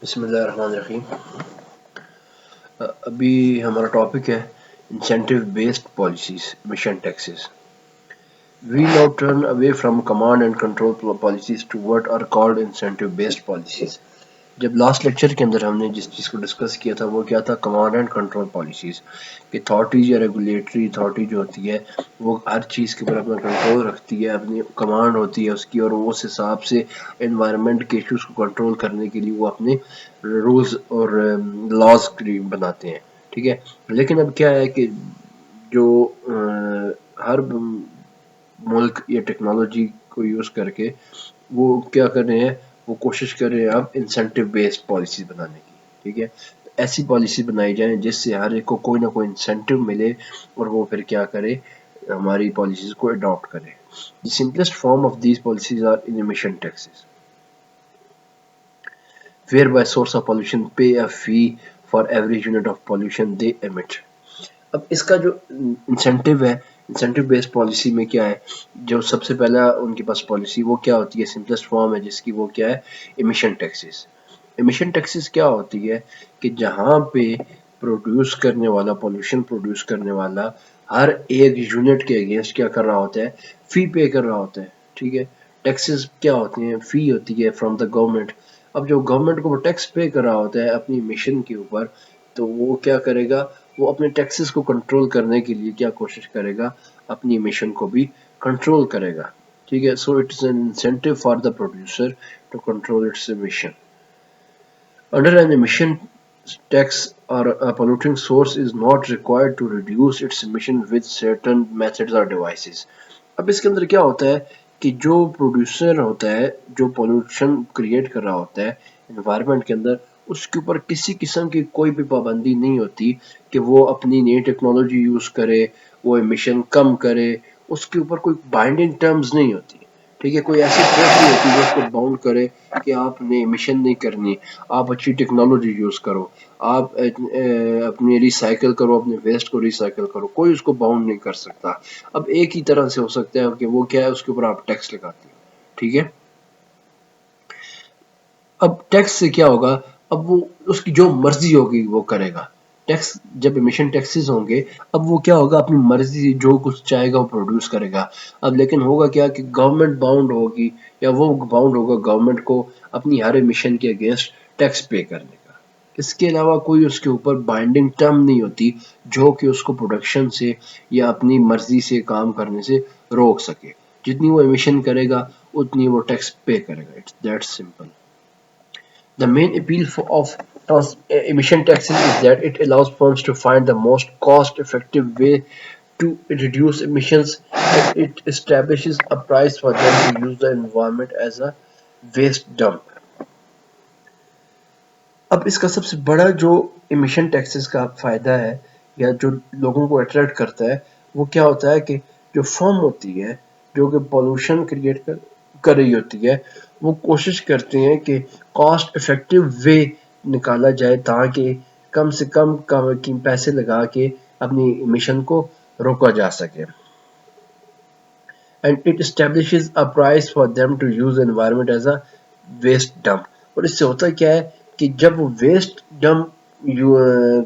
بسم اللہ الرحمن الرحیم. ابھی ہمارا ٹاپک ہے incentive based policies mission taxes. We now turn away from command and control policies to what are called incentive based policies. جب last lecture کے اندر ہم نے جس چیز کو ڈسکس کیا تھا وہ کیا تھا کمانڈ اینڈ کنٹرول پالیسیز کہ اتھارٹیز یا ریگولیٹری اتھارٹی جو ہوتی ہے وہ ہر چیز کے اوپر اپنا کنٹرول رکھتی ہے, اپنی کمانڈ ہوتی ہے اس کی, اور وہ اس حساب سے انوائرمنٹ کے ایشوز کو کنٹرول کرنے کے لیے وہ اپنے رولز اور لاز بناتے ہیں. ٹھیک ہے, لیکن اب کیا ہے کہ جو ہر ملک یا ٹیکنالوجی کو یوز کر کے وہ کیا کر رہے ہیں, وہ کوشش کر رہے ہیں اب انسینٹیو بیسڈ پالیسی بنانے کی. ٹھیک ہے, ایسی پالیسی بنائی جائیں جس سے ہر ایک کو کوئی نہ کوئی انسینٹیو ملے اور وہ پھر کیا کرے, ہماری پالیسیز کو اڈاپٹ کرے. The simplest form of these policies are emission taxes, whereby source of pollution pay a fee for every unit of pollution they emit. اب اس کا جو انسینٹیو ہے, انسینٹیو بیس پالیسی میں کیا ہے, جو سب سے پہلا ان کے پاس پالیسی وہ کیا ہوتی ہے, سمپلسٹ فارم ہے جس کی, وہ کیا ہے, ایمیشن ٹیکسز. ایمیشن ٹیکسز کیا ہوتی ہے کہ جہاں پہ پروڈیوس کرنے والا, پولوشن پروڈیوس کرنے والا ہر ایک یونٹ کے اگینسٹ کیا کر رہا ہوتا ہے, فی پے کر رہا ہوتا ہے. ٹھیک ہے, ٹیکسز کیا ہوتی ہیں, فی ہوتی ہے فرام دا گورنمنٹ. اب جو گورنمنٹ کو وہ ٹیکس پے کر رہا ہوتا ہے اپنی ایمیشن کے اوپر, تو وہ کیا کرے گا, وہ اپنے ٹیکسز کو کنٹرول کرنے کے لیے کیا کوشش کرے گا, اپنی ایمیشن کو بھی کنٹرول کرے گا. ٹھیک ہے, so it is an incentive for the producer to control its emission. Under an emission tax, or a polluting source is not required to reduce its emission with certain methods or devices. اب اس کے اندر کیا ہوتا ہے کہ جو producer ہوتا ہے, جو پولوشن کریٹ کر رہا ہوتا ہے انوائرمنٹ کے اندر, اس کے اوپر کسی قسم کی کوئی بھی پابندی نہیں ہوتی کہ وہ اپنی نئی ٹیکنالوجی یوز کرے, وہ ایمیشن کم کرے, اس کے اوپر کوئی بائنڈنگ ٹرمز نہیں ہوتی. ٹھیک ہے, کوئی ایسی فورس نہیں ہوتی جو اس کو باؤنڈ کرے کہ آپ نے ایمیشن نہیں کرنی, آپ اچھی ٹیکنالوجی یوز کرو, آپ اپنی ریسائیکل کرو, اپنے ویسٹ کو ریسائیکل کرو, کوئی اس کو باؤنڈ نہیں کر سکتا. اب ایک ہی طرح سے ہو سکتا ہے کہ وہ کیا ہے, اس کے اوپر آپ ٹیکس لگاتے ہیں. ٹھیک ہے, اب ٹیکس سے کیا ہوگا, اب وہ اس کی جو مرضی ہوگی وہ کرے گا. ٹیکس جب ایمیشن ٹیکسز ہوں گے, اب وہ کیا ہوگا, اپنی مرضی جو کچھ چاہے گا وہ پروڈیوس کرے گا. اب لیکن ہوگا کیا کہ گورنمنٹ باؤنڈ ہوگی, یا وہ باؤنڈ ہوگا گورنمنٹ کو اپنی ہر ایمیشن کے اگینسٹ ٹیکس پے کرنے کا. اس کے علاوہ کوئی اس کے اوپر بائنڈنگ ٹرم نہیں ہوتی جو کہ اس کو پروڈکشن سے یا اپنی مرضی سے کام کرنے سے روک سکے. جتنی وہ ایمیشن کرے گا اتنی وہ ٹیکس پے کرے گا. It's that simple. The main appeal of emission taxes is that it allows firms to find the most cost-effective way to reduce emissions, and it establishes a price for them to use the environment as a waste dump. اب اس کا سب سے بڑا جو emission taxes کا فائدہ ہے یا جو لوگوں کو اٹریکٹ کرتا ہے, وہ کیا ہوتا ہے کہ جو فرم ہوتی ہے جو کہ پولوشن کریٹ کر رہی ہوتی ہے, وہ کوشش کرتے ہیں کہ کاسٹ افیکٹو وے نکالا جائے تاکہ کم سے کم پیسے لگا کے اپنی امیشن کو روکا جا سکے. And it establishes a price for them to use the environment as a waste dump. اور اس سے ہوتا کیا ہے کہ جب وہ ویسٹ ڈمپ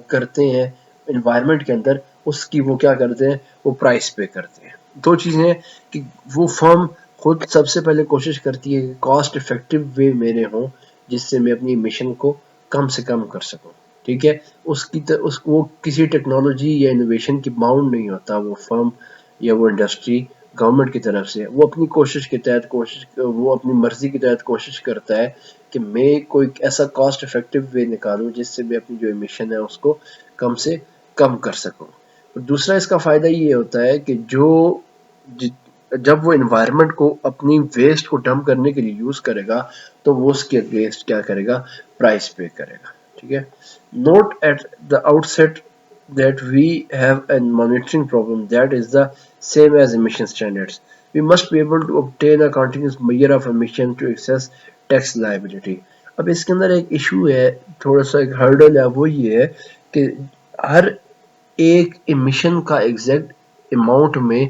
کرتے ہیں انوائرمنٹ کے اندر, اس کی وہ کیا کرتے ہیں, وہ پرائس پے کرتے ہیں. دو چیزیں ہیں کہ وہ فرم خود سب سے پہلے کوشش کرتی ہے کہ کاسٹ افیکٹو وے میرے ہوں جس سے میں اپنی ایمیشن کو کم سے کم کر سکوں. ٹھیک ہے, وہ کسی ٹیکنالوجی یا انوویشن کی باؤنڈ نہیں ہوتا, وہ فرم یا وہ انڈسٹری گورنمنٹ کی طرف سے. وہ اپنی کوشش کے تحت وہ اپنی مرضی کے تحت کوشش کرتا ہے کہ میں کوئی ایسا کاسٹ افیکٹو وے نکالوں جس سے میں اپنی جو ایمیشن ہے اس کو کم سے کم کر سکوں. دوسرا اس کا فائدہ یہ ہوتا ہے کہ جب وہ انوائرمنٹ کو اپنی ویسٹ کو ڈمپ کرنے کے لیے یوز کرے گا تو وہ اس کے اگینسٹ کیا کرے گا, پرائس پے کرے گا. ٹھیک ہے, not at the outset that we have a monitoring problem that is the same as emission standards. We must be able to obtain a continuous measure of emission to access tax liability. اب اس کے اندر ایک issue ہے, تھوڑا سا ایک hurdle ہے, وہ یہ ہے کہ ہر ایک ایمیشن کا ایگزیکٹ اماؤنٹ میں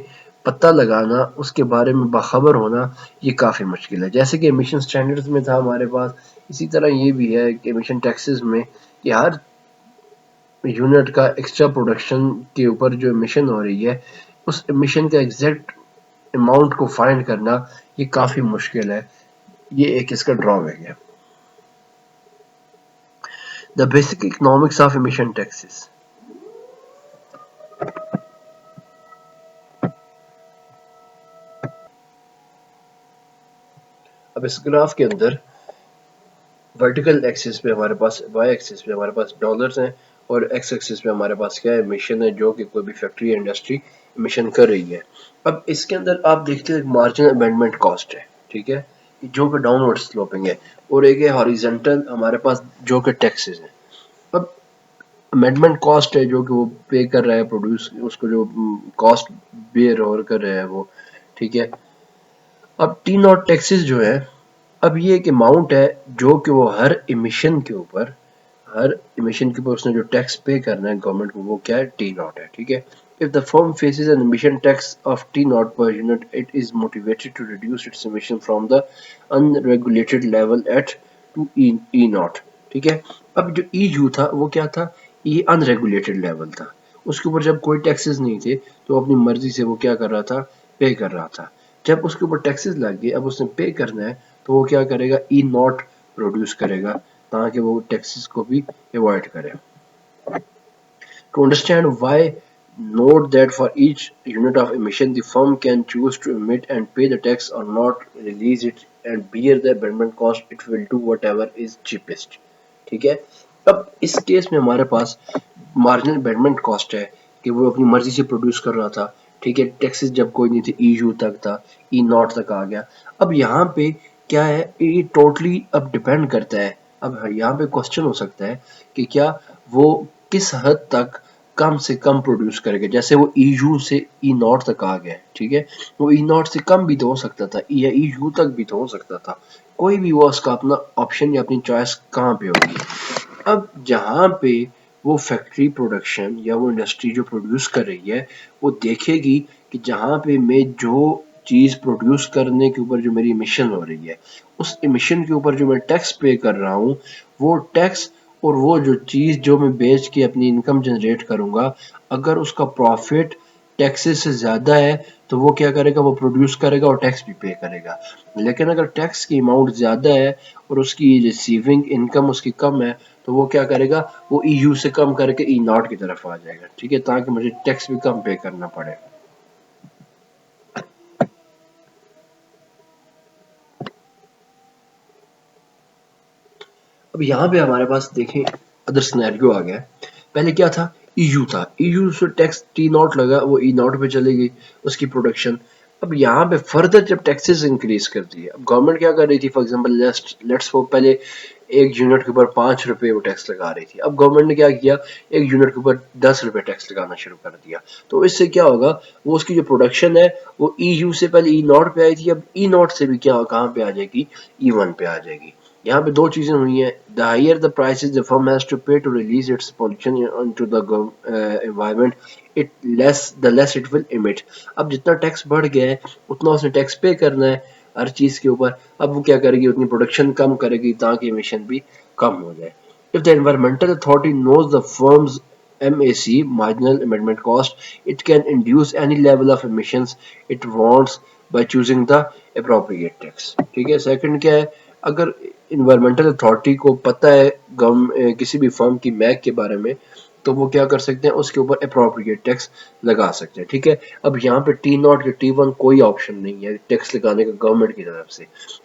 پتہ لگانا، اس کے بارے میں باخبر ہونا یہ کافی مشکل ہے. جیسے کہ ایمیشن سٹینڈرڈز میں تھا ہمارے پاس، اسی طرح یہ بھی ہے کہ ایمیشن ٹیکسز میں کہ ہر یونٹ کا ایکسٹرا پروڈکشن کے اوپر جو ایمیشن ہو رہی ہے اس ایمیشن کا ایگزیکٹ اماؤنٹ کو فائنڈ کرنا یہ کافی مشکل ہے. یہ ایک اس کا ڈرا بیک ہے. The basic economics of emission taxes. اب اس گراف کے اندر ورٹیکل ایکسس پہ ہمارے پاس، وائی ایکسس پہ ہمارے پاس ڈالرز ہیں، اور ایکس ایکسس پہ ہمارے پاس کیا ہے، ایمیشن ہے، جو کہ کوئی بھی فیکٹری یا انڈسٹری ایمیشن کر رہی ہے. اب اس کے اندر آپ دیکھتے ہیں مارجنل امینڈمنٹ کاسٹ ہے، ٹھیک ہے، جو کہ ڈاؤن ورڈ سلوپنگ ہے، اور ایک ہے ہاریزنٹل ہمارے پاس جو کہ ٹیکسز ہے. اب امینڈمنٹ کاسٹ ہے جو کہ وہ پے کر رہا ہے پروڈیوس، اس کو جو کاسٹ بیئر اور کر رہا ہے وہ، ٹھیک ہے. اب ٹی ناٹ ٹیکسز جو ہے، اب یہ ایک اماؤنٹ ہے جو کہ وہ ہر ایمیشن کے اوپر اس نے جو ٹیکس پے کرنا ہے گورنمنٹ کو، وہ کیا ہے، ٹی ناٹ ہے، ٹھیک ہے. If the firm faces an emission tax of T naught per unit, it is motivated to reduce its emission from the unregulated level at to E naught. ٹھیک ہے. اب جو ای یو تھا وہ کیا تھا، یہ ان ریگولیٹڈ لیول تھا، اس کے اوپر جب کوئی ٹیکسز نہیں تھے تو اپنی مرضی سے وہ کیا کر رہا تھا، پے کر رہا تھا. جب اس کے اوپر ٹیکسز لگ گئے، اب اس نے پے کرنا ہے تو وہ کیا کرے گا، ای ناٹ پروڈیوس کرے گا تاکہ وہ ٹیکسز کو بھی ایوائڈ کرے. To understand why, note that for each unit of emission, the firm can choose to emit and pay the tax or not release it and bear the amendment cost. It will do whatever is cheapest. ٹھیک ہے. اب اس case میں ہمارے پاس marginal amendment cost ہے کہ وہ اپنی مرضی سے پروڈیوس کر رہا تھا، ٹھیک ہے. ٹیکسز جب کوئی نہیں تھے، ای یو تک تھا، ای ناٹ تک آ گیا. اب یہاں پہ کیا ہے، یہ ٹوٹلی اب ڈیپینڈ کرتا ہے. اب یہاں پہ کوسچن ہو سکتا ہے کہ کیا وہ کس حد تک کم سے کم پروڈیوس کرے گا. جیسے وہ ای یو سے ای ناٹ تک آ گیا، ٹھیک ہے، وہ ای ناٹ سے کم بھی تو ہو سکتا تھا، یا ای یو تک بھی تو ہو سکتا تھا. کوئی بھی وہ اس کا اپنا آپشن یا اپنی چوائس کہاں پہ ہوگی. اب جہاں پہ وہ فیکٹری پروڈکشن یا وہ انڈسٹری جو پروڈیوس کر رہی ہے وہ دیکھے گی کہ جہاں پہ میں جو چیز پروڈیوس کرنے کے اوپر جو میری امیشن ہو رہی ہے، اس امیشن کے اوپر جو میں ٹیکس پے کر رہا ہوں، وہ ٹیکس اور وہ جو چیز جو میں بیچ کے اپنی انکم جنریٹ کروں گا، اگر اس کا پروفٹ ٹیکسز سے زیادہ ہے تو وہ کیا کرے گا، وہ پروڈیوس کرے گا اور ٹیکس بھی پے کرے گا. لیکن اگر ٹیکس کی اماؤنٹ زیادہ ہے اور اس کی ریسیونگ انکم اس کی کم ہے تو وہ کیا کرے گا، وہ ای یو سے کم کر کے ای ناٹ کی طرف آ جائے گا، ٹھیک ہے، تاکہ مجھے ٹیکس بھی کم پے کرنا پڑے. اب یہاں پہ ہمارے پاس دیکھیں ادر سینیریو آ گیا. پہلے کیا تھا، ای یو تھا، ای یو سے ٹیکس ٹی ناٹ لگا، وہ ای ناٹ پہ چلے گئی اس کی پروڈکشن. اب یہاں پہ فردر جب ٹیکسز انکریز کر دی، اب گورنمنٹ کیا کر رہی تھی، فار ایگزامپل لیٹس وہ پہلے ایک یونٹ کے اوپر 5 روپے وہ ٹیکس لگا رہی تھی. اب گورنمنٹ نے کیا کیا، ایک یونٹ کے اوپر 10 روپے ٹیکس لگانا شروع کر دیا. تو اس سے کیا ہوگا، وہ اس کی جو پروڈکشن ہے وہ ای یو سے پہلے ای ناٹ پہ آئی تھی، اب ای ناٹ سے بھی کیا کہاں پہ آ جائے گی، ای ون پہ آ جائے گی. یہاں پہ دو چیزیں ہوئی ہیں. the higher the prices the firm has to pay to release its pollution into the environment, the less it will emit. اب جتنا ٹیکس بڑھ گیا ہے اتنا اس نے ٹیکس پے کرنا ہے ہر چیز کے اوپر. اب وہ کیا کرے گی، اتنی پروڈکشن کم کرے گی تاکہ ایمیشن بھی کم ہو جائے. if the environmental authority knows the firm's MAC, marginal amendment cost, it can induce any level of emissions it wants by choosing the appropriate tax. ٹھیک ہے. سیکنڈ کیا ہے، اگر انوائرمنٹل اتھارٹی کو پتہ ہے کسی بھی فرم کی میک کے بارے میں تو وہ کیا کر سکتے ہیں، اس کے اوپر اپروپریٹ ٹیکس لگا سکتے ہیں. ٹھیک ہے. اب یہاں پہ ٹی ناٹ یا ٹی ون کوئی آپشن نہیں ہے ٹیکس لگانے کا گورنمنٹ کی طرف سے.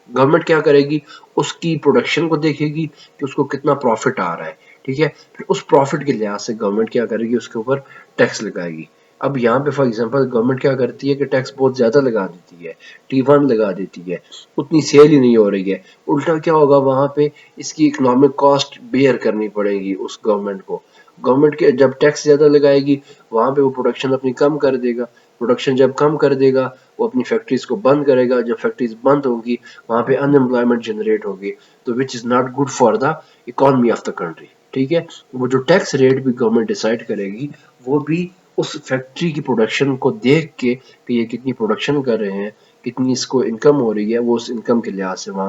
گورنمنٹ کیا کرے گی، اس کی پروڈکشن کو دیکھے گی کہ اس کو کتنا پروفٹ آ رہا ہے، ٹھیک ہے، پھر اس پروفٹ کے لحاظ سے گورنمنٹ کیا کرے گی، اس کے اوپر ٹیکس لگائے گی. اب یہاں پہ فار ایگزامپل گورنمنٹ کیا کرتی ہے کہ ٹیکس بہت زیادہ لگا دیتی ہے، ٹی ون لگا دیتی ہے، اتنی سیل ہی نہیں ہو رہی ہے. الٹا کیا ہوگا، وہاں پہ اس کی اکنامک کاسٹ بیئر کرنی پڑے گی اس گورنمنٹ کو. گورنمنٹ کے جب ٹیکس زیادہ لگائے گی وہاں پہ وہ پروڈکشن اپنی کم کر دے گا. پروڈکشن جب کم کر دے گا وہ اپنی فیکٹریز کو بند کرے گا. جب فیکٹریز بند ہوگی وہاں پہ ان امپلائمنٹ جنریٹ ہوگی، تو which is not good for the economy of the country. ٹھیک ہے. وہ جو ٹیکس ریٹ بھی گورنمنٹ ڈیسائیڈ کرے گی وہ بھی اس فیکٹری کی پروڈکشن کو دیکھ کے کہ یہ کتنی پروڈکشن کر رہے ہیں، کتنی اس کو انکم ہو رہی ہے، وہ اس انکم کے لحاظ سے وہاں